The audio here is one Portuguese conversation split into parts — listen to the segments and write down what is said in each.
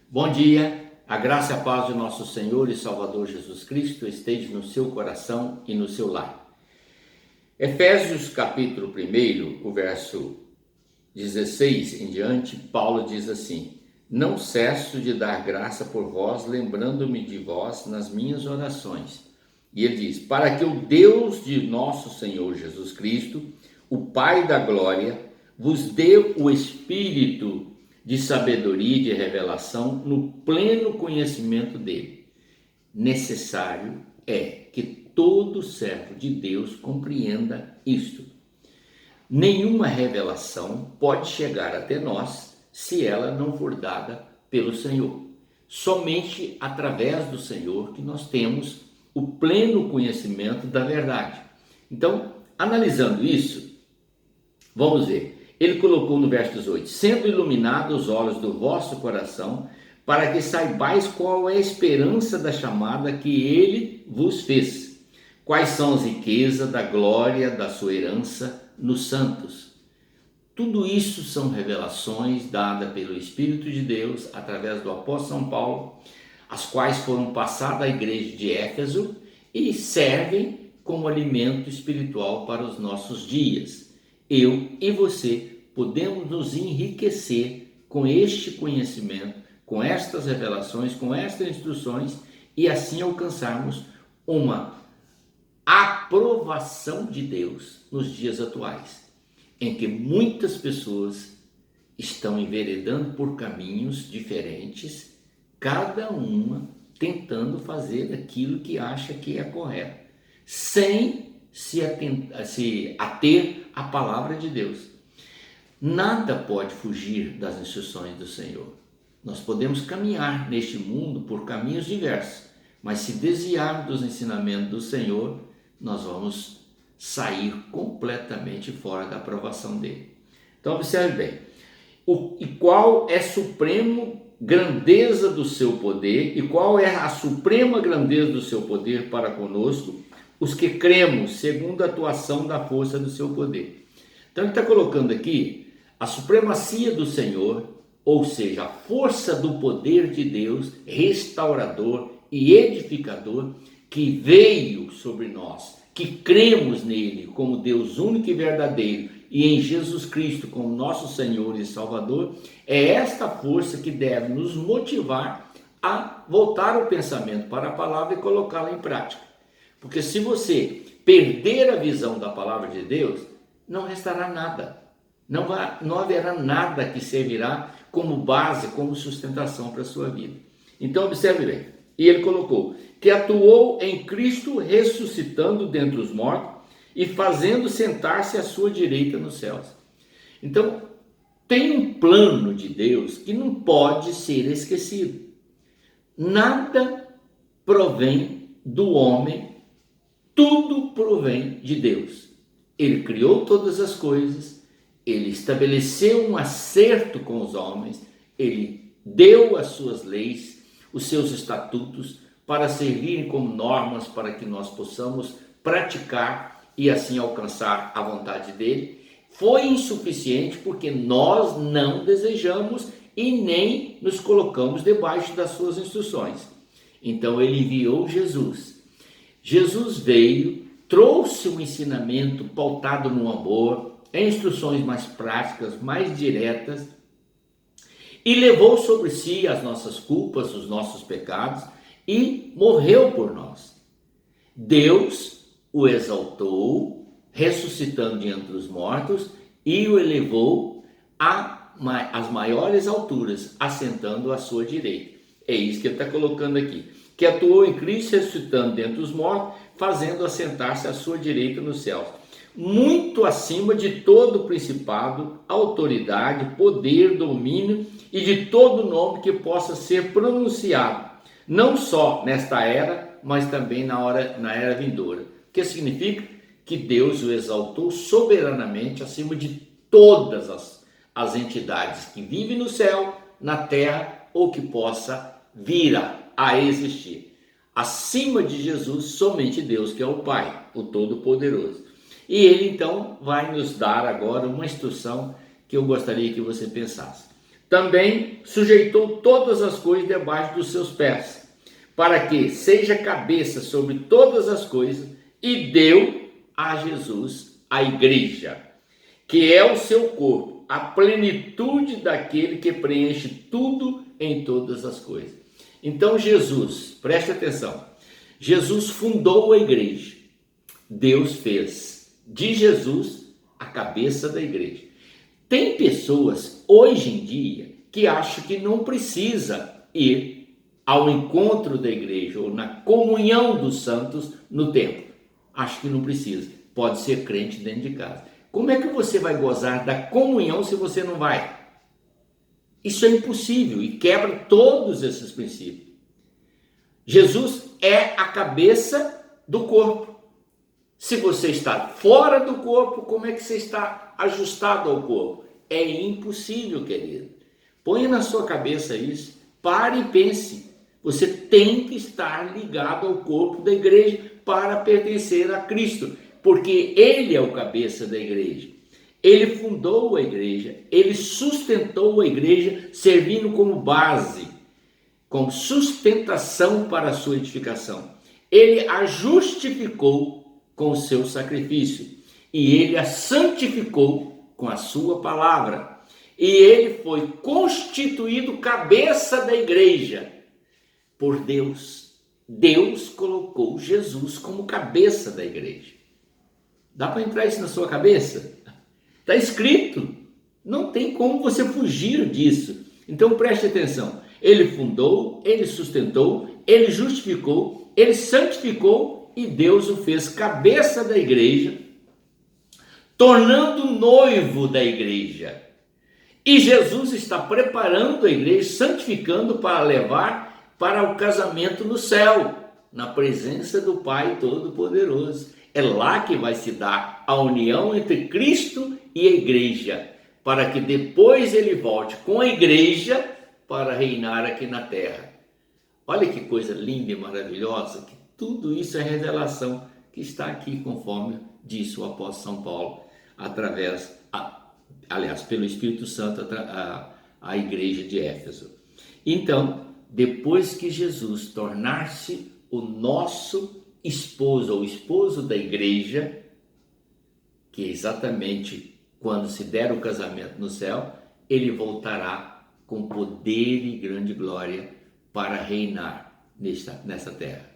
Bom dia, a graça e a paz do nosso Senhor e Salvador Jesus Cristo esteja no seu coração e no seu lar. Efésios capítulo 1, o verso 16 em diante, Paulo diz assim: Não cesso de dar graça por vós, lembrando-me de vós nas minhas orações. E ele diz: Para que o Deus de nosso Senhor Jesus Cristo, o Pai da glória, vos dê o Espírito de sabedoria e de revelação no pleno conhecimento dele. Necessário é que todo servo de Deus compreenda isto. Nenhuma revelação pode chegar até nós se ela não for dada pelo Senhor. Somente através do Senhor que nós temos o pleno conhecimento da verdade. Então, analisando isso, vamos ver. Ele colocou no verso 18: sendo iluminados os olhos do vosso coração, para que saibais qual é a esperança da chamada que ele vos fez, quais são as riquezas da glória da sua herança nos santos. Tudo isso são revelações dadas pelo Espírito de Deus através do apóstolo São Paulo, as quais foram passadas à igreja de Éfeso e servem como alimento espiritual para os nossos dias. Eu e você podemos nos enriquecer com este conhecimento, com estas revelações, com estas instruções e assim alcançarmos uma aprovação de Deus nos dias atuais, em que muitas pessoas estão enveredando por caminhos diferentes, cada uma tentando fazer aquilo que acha que é correto, sem se ater à palavra de Deus. Nada pode fugir das instruções do Senhor. Nós podemos caminhar neste mundo por caminhos diversos, mas se desviarmos dos ensinamentos do Senhor, nós vamos sair completamente fora da aprovação dele. Então observe bem, e qual é a suprema grandeza do seu poder, e qual é a suprema grandeza do seu poder para conosco, os que cremos, segundo a atuação da força do seu poder. Então ele está colocando aqui a supremacia do Senhor, ou seja, a força do poder de Deus, restaurador e edificador, que veio sobre nós, que cremos nele como Deus único e verdadeiro, e em Jesus Cristo como nosso Senhor e Salvador. É esta força que deve nos motivar a voltar o pensamento para a palavra e colocá-la em prática. Porque se você perder a visão da palavra de Deus, não restará nada. Não haverá nada que servirá como base, como sustentação para a sua vida. Então observe bem. E ele colocou que atuou em Cristo, ressuscitando dentre os mortos e fazendo sentar-se à sua direita nos céus. Então tem um plano de Deus que não pode ser esquecido. Nada provém do homem, tudo provém de Deus. Ele criou todas as coisas, ele estabeleceu um acerto com os homens, ele deu as suas leis, os seus estatutos, para servirem como normas para que nós possamos praticar e assim alcançar a vontade dele. Foi insuficiente porque nós não desejamos e nem nos colocamos debaixo das suas instruções. Então ele enviou Jesus. Jesus veio, trouxe um ensinamento pautado no amor, em instruções mais práticas, mais diretas, e levou sobre si as nossas culpas, os nossos pecados, e morreu por nós. Deus o exaltou, ressuscitando de entre os mortos, e o elevou às maiores alturas, assentando à sua direita. É isso que ele está colocando aqui. Que atuou em Cristo, ressuscitando dentre os mortos, fazendo assentar-se à sua direita nos céus, muito acima de todo principado, autoridade, poder, domínio e de todo nome que possa ser pronunciado, não só nesta era, mas também na era vindoura. O que significa? Que Deus o exaltou soberanamente acima de todas as entidades que vivem no céu, na terra ou que possa vir a existir. Acima de Jesus, somente Deus, que é o Pai, o Todo-Poderoso. E ele então vai nos dar agora uma instrução que eu gostaria que você pensasse. também sujeitou todas as coisas debaixo dos seus pés, para que seja cabeça sobre todas as coisas, e deu a Jesus a igreja, que é o seu corpo, a plenitude daquele que preenche tudo em todas as coisas. Então Jesus, preste atenção, Jesus fundou a igreja. Deus fez de Jesus a cabeça da igreja. Tem pessoas hoje em dia que acham que não precisa ir ao encontro da igreja ou na comunhão dos santos no templo. Acho que não precisa. Pode ser crente dentro de casa. Como é que você vai gozar da comunhão se você não vai? Isso é impossível e quebra todos esses princípios. Jesus é a cabeça do corpo. Se você está fora do corpo, como é que você está ajustado ao corpo? É impossível, querido. Ponha na sua cabeça isso, pare e pense. Você tem que estar ligado ao corpo da igreja para pertencer a Cristo, porque Ele é o cabeça da igreja. Ele fundou a igreja, Ele sustentou a igreja, servindo como base, como sustentação para a sua edificação. Ele a justificou com o seu sacrifício e Ele a santificou com a sua palavra. E Ele foi constituído cabeça da igreja por Deus. Deus colocou Jesus como cabeça da igreja. Dá para entrar isso na sua cabeça? Está escrito. Não tem como você fugir disso. Então preste atenção. Ele fundou, Ele sustentou, Ele justificou, Ele santificou e Deus o fez cabeça da igreja, tornando noivo da igreja. E Jesus está preparando a igreja, santificando para levar para o casamento no céu, na presença do Pai Todo-Poderoso. É lá que vai se dar a união entre Cristo e a igreja, para que depois Ele volte com a igreja para reinar aqui na terra. Olha que coisa linda e maravilhosa, que tudo isso é revelação que está aqui, conforme disse o apóstolo São Paulo, pelo Espírito Santo, a igreja de Éfeso. Então, depois que Jesus tornar-se o nosso esposo, ou esposo da igreja, que é exatamente quando se der o casamento no céu, ele voltará com poder e grande glória para reinar nessa terra.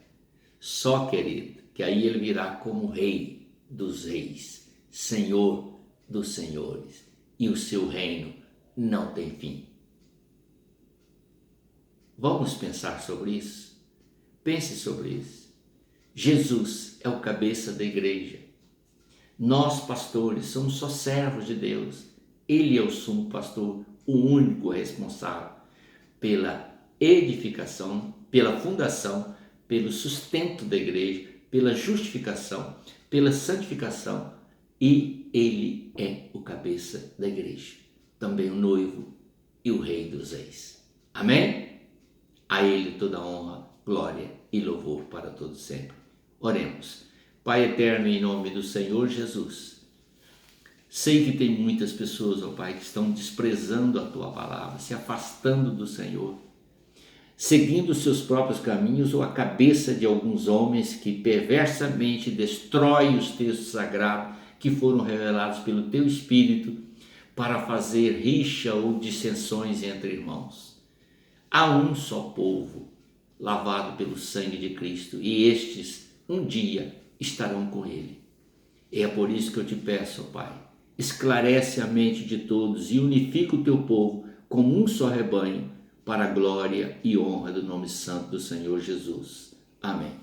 Só, querido, que aí ele virá como rei dos reis, senhor dos senhores, e o seu reino não tem fim. Vamos pensar sobre isso? Pense sobre isso. Jesus é o cabeça da igreja. Nós, pastores, somos só servos de Deus. Ele é o sumo pastor, o único responsável pela edificação, pela fundação, pelo sustento da igreja, pela justificação, pela santificação, e Ele é o cabeça da igreja, também o noivo e o rei dos reis. Amém? A Ele toda honra, glória e louvor para todos sempre. Oremos. Pai eterno, em nome do Senhor Jesus, sei que tem muitas pessoas, ó Pai, que estão desprezando a Tua palavra, se afastando do Senhor, seguindo os seus próprios caminhos ou a cabeça de alguns homens que perversamente destroem os textos sagrados que foram revelados pelo Teu Espírito para fazer rixa ou dissensões entre irmãos. Há um só povo lavado pelo sangue de Cristo e estes um dia estarão com Ele. É por isso que eu te peço, ó Pai, esclarece a mente de todos e unifica o Teu povo como um só rebanho para a glória e honra do nome santo do Senhor Jesus. Amém.